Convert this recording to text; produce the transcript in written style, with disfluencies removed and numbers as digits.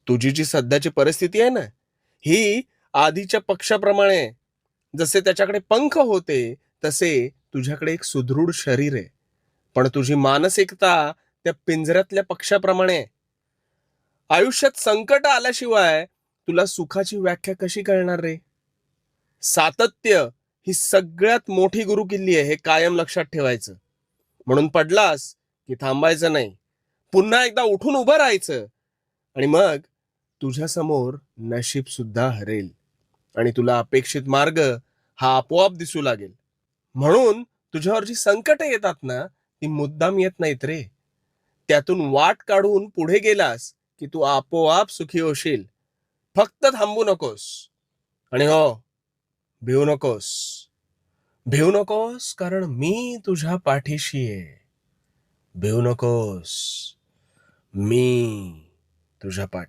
तुझी जी सध्याची परिस्थिती आहे ना, ही आधीच्या पक्षाप्रमाणे आहे. जसे त्याच्याकडे पंख होते, तसे तुझ्याकडे एक सुदृढ शरीर आहे. पण तुझी मानसिकता त्या पिंजऱ्यातल्या पक्षाप्रमाणे आहे. आयुष्यात संकट आल्याशिवाय तुला सुखाची व्याख्या कशी कळणार रे? सातत्य ही सगळ्यात मोठी गुरुकिल्ली आहे, हे कायम लक्षात ठेवायचं. म्हणून पडलास की थांबायचं नाही. पुन्हा एकदा उठून उभं राहायचं. आणि मग तुझ्या समोर नशीब सुद्धा हरेल आणि तुला अपेक्षित मार्ग हा आपोआप दिसू लागेल. म्हणून तुझ्यावर जी संकट येतात ना, ती मुद्दाम येत नाहीत रे. त्यातून वाट काढून पुढे गेलास की तू आपोआप सुखी होशील. फक्त थांबू नकोस. आणि हो, भिवू नकोस. भिवू नकोस, कारण मी तुझ्या पाठीशी आहे. भिवू नकोस, मी तुझ्या पाठी